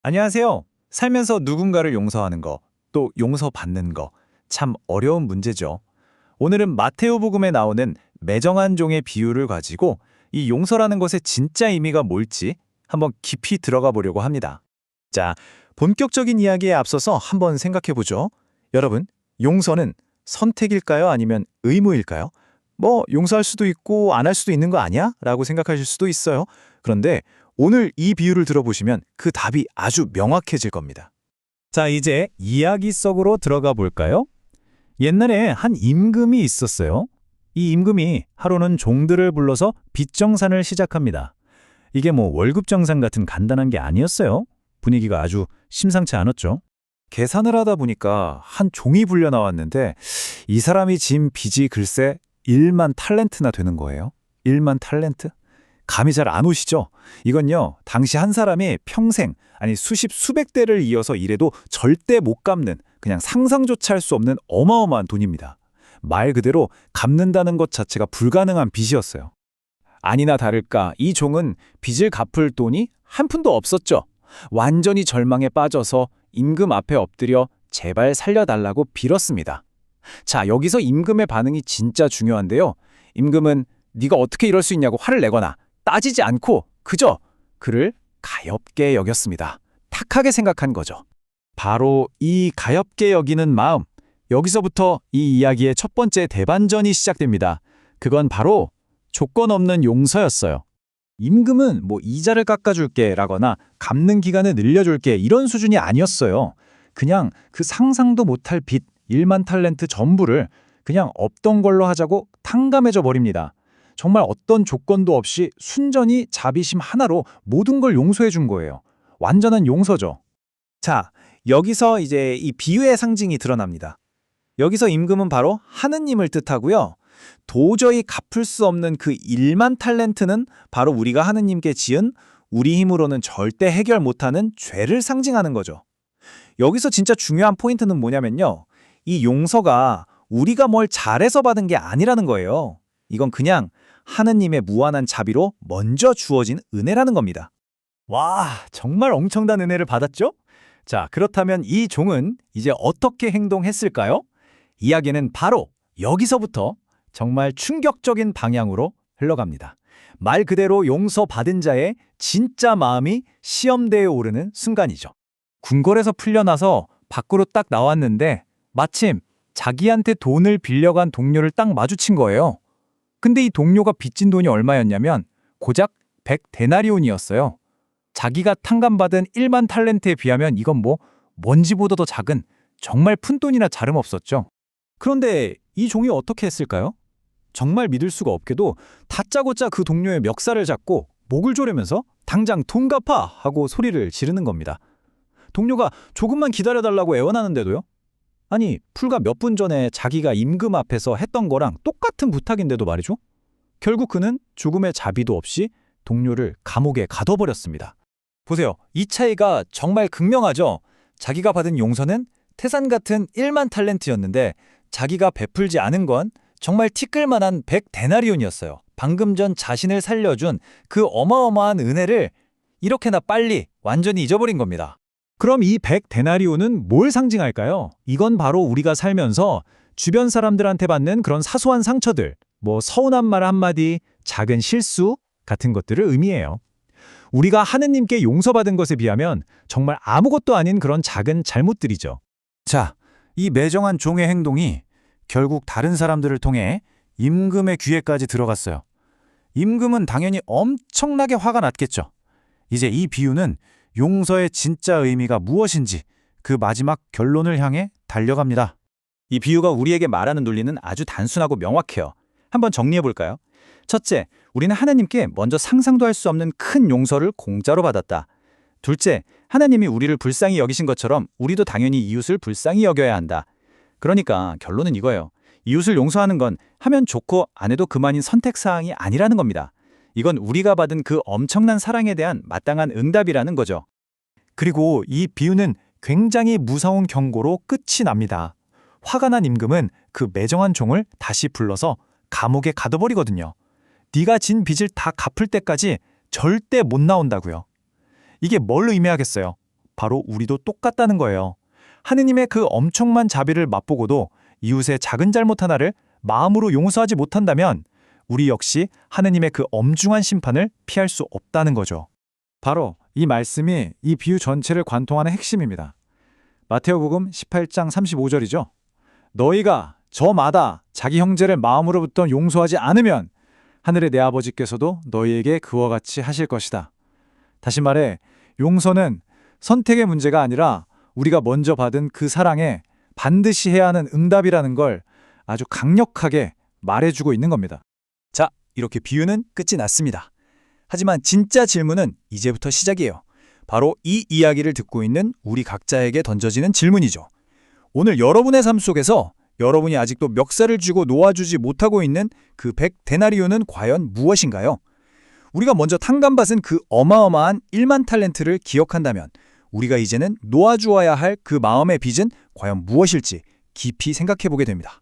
안녕하세요. 살면서 누군가를 용서하는 거, 또 용서받는 거, 참 어려운 문제죠. 오늘은 마테오복음에 나오는 매정한 종의 비유를 가지고 이 용서라는 것의 진짜 의미가 뭘지 한번 깊이 들어가 보려고 합니다. 자, 본격적인 이야기에 앞서서 한번 생각해 보죠. 여러분, 용서는 선택일까요? 아니면 의무일까요? 용서할 수도 있고 안 할 수도 있는 거 아니야? 라고 생각하실 수도 있어요. 그런데 오늘 이 비유를 들어보시면 그 답이 아주 명확해질 겁니다. 자, 이제 이야기 속으로 들어가 볼까요? 옛날에 한 임금이 있었어요. 이 임금이 하루는 종들을 불러서 빚정산을 시작합니다. 이게 월급 정산 같은 간단한 게 아니었어요. 분위기가 아주 심상치 않았죠. 계산을 하다 보니까 한 종이 불려 나왔는데 이 사람이 진 빚이 글쎄 1만 탈렌트나 되는 거예요. 1만 탈렌트? 감이 잘 안 오시죠? 이건요, 당시 한 사람이 평생, 아니 수십 수백 대를 이어서 일해도 절대 못 갚는, 그냥 상상조차 할 수 없는 어마어마한 돈입니다. 말 그대로 갚는다는 것 자체가 불가능한 빚이었어요. 아니나 다를까 이 종은 빚을 갚을 돈이 한 푼도 없었죠. 완전히 절망에 빠져서 임금 앞에 엎드려 제발 살려달라고 빌었습니다. 자, 여기서 임금의 반응이 진짜 중요한데요. 임금은 네가 어떻게 이럴 수 있냐고 화를 내거나 따지지 않고 그저 그를 가엾게 여겼습니다. 탁하게 생각한 거죠. 바로 이 가엾게 여기는 마음, 여기서부터 이 이야기의 첫 번째 대반전이 시작됩니다. 그건 바로 조건 없는 용서였어요. 임금은 이자를 깎아줄게 라거나 갚는 기간을 늘려줄게 이런 수준이 아니었어요. 그냥 그 상상도 못할 빚 1만 탈렌트 전부를 그냥 없던 걸로 하자고 탕감해줘 버립니다. 정말 어떤 조건도 없이 순전히 자비심 하나로 모든 걸 용서해 준 거예요. 완전한 용서죠. 자, 여기서 이제 이 비유의 상징이 드러납니다. 여기서 임금은 바로 하느님을 뜻하고요. 도저히 갚을 수 없는 그 1만 탈렌트는 바로 우리가 하느님께 지은 우리 힘으로는 절대 해결 못하는 죄를 상징하는 거죠. 여기서 진짜 중요한 포인트는 뭐냐면요. 이 용서가 우리가 뭘 잘해서 받은 게 아니라는 거예요. 이건 그냥 하느님의 무한한 자비로 먼저 주어진 은혜라는 겁니다. 와, 정말 엄청난 은혜를 받았죠? 자, 그렇다면 이 종은 이제 어떻게 행동했을까요? 이야기는 바로 여기서부터 정말 충격적인 방향으로 흘러갑니다. 말 그대로 용서받은 자의 진짜 마음이 시험대에 오르는 순간이죠. 궁궐에서 풀려나서 밖으로 딱 나왔는데 마침 자기한테 돈을 빌려간 동료를 딱 마주친 거예요. 근데 이 동료가 빚진 돈이 얼마였냐면 고작 100데나리온이었어요. 자기가 탕감받은 1만 탈렌트에 비하면 이건 먼지보다도 작은 정말 푼돈이나 다름없었죠. 그런데 이 종이 어떻게 했을까요? 정말 믿을 수가 없게도 다짜고짜 그 동료의 멱살을 잡고 목을 조르면서 당장 돈 갚아! 하고 소리를 지르는 겁니다. 동료가 조금만 기다려달라고 애원하는데도요? 아니, 불과 몇 분 전에 자기가 임금 앞에서 했던 거랑 똑같은 부탁인데도 말이죠. 결국 그는 조금의 자비도 없이 동료를 감옥에 가둬버렸습니다. 보세요. 이 차이가 정말 극명하죠. 자기가 받은 용서는 태산 같은 1만 탈렌트였는데 자기가 베풀지 않은 건 정말 티끌만한 100데나리온이었어요. 방금 전 자신을 살려준 그 어마어마한 은혜를 이렇게나 빨리 완전히 잊어버린 겁니다. 그럼 이 100데나리온은 뭘 상징할까요? 이건 바로 우리가 살면서 주변 사람들한테 받는 그런 사소한 상처들, 서운한 말 한마디, 작은 실수 같은 것들을 의미해요. 우리가 하느님께 용서받은 것에 비하면 정말 아무것도 아닌 그런 작은 잘못들이죠. 자, 이 매정한 종의 행동이 결국 다른 사람들을 통해 임금의 귀에까지 들어갔어요. 임금은 당연히 엄청나게 화가 났겠죠. 이제 이 비유는 용서의 진짜 의미가 무엇인지 그 마지막 결론을 향해 달려갑니다. 이 비유가 우리에게 말하는 논리는 아주 단순하고 명확해요. 한번 정리해 볼까요? 첫째, 우리는 하나님께 먼저 상상도 할 수 없는 큰 용서를 공짜로 받았다. 둘째, 하나님이 우리를 불쌍히 여기신 것처럼 우리도 당연히 이웃을 불쌍히 여겨야 한다. 그러니까 결론은 이거예요. 이웃을 용서하는 건 하면 좋고 안 해도 그만인 선택사항이 아니라는 겁니다. 이건 우리가 받은 그 엄청난 사랑에 대한 마땅한 응답이라는 거죠. 그리고 이 비유는 굉장히 무서운 경고로 끝이 납니다. 화가 난 임금은 그 매정한 종을 다시 불러서 감옥에 가둬버리거든요. 네가 진 빚을 다 갚을 때까지 절대 못 나온다고요. 이게 뭘 의미하겠어요? 바로 우리도 똑같다는 거예요. 하느님의 그 엄청난 자비를 맛보고도 이웃의 작은 잘못 하나를 마음으로 용서하지 못한다면 우리 역시 하느님의 그 엄중한 심판을 피할 수 없다는 거죠. 바로 이 말씀이 이 비유 전체를 관통하는 핵심입니다. 마테오복음 18장 35절이죠. 너희가 저마다 자기 형제를 마음으로부터 용서하지 않으면 하늘의 내 아버지께서도 너희에게 그와 같이 하실 것이다. 다시 말해 용서는 선택의 문제가 아니라 우리가 먼저 받은 그 사랑에 반드시 해야 하는 응답이라는 걸 아주 강력하게 말해주고 있는 겁니다. 자, 이렇게 비유는 끝이 났습니다. 하지만 진짜 질문은 이제부터 시작이에요. 바로 이 이야기를 듣고 있는 우리 각자에게 던져지는 질문이죠. 오늘 여러분의 삶 속에서 여러분이 아직도 멱살을 쥐고 놓아주지 못하고 있는 그 100데나리온은 과연 무엇인가요? 우리가 먼저 탕감받은 그 어마어마한 1만 탈렌트를 기억한다면 우리가 이제는 놓아주어야 할 그 마음의 빚은 과연 무엇일지 깊이 생각해 보게 됩니다.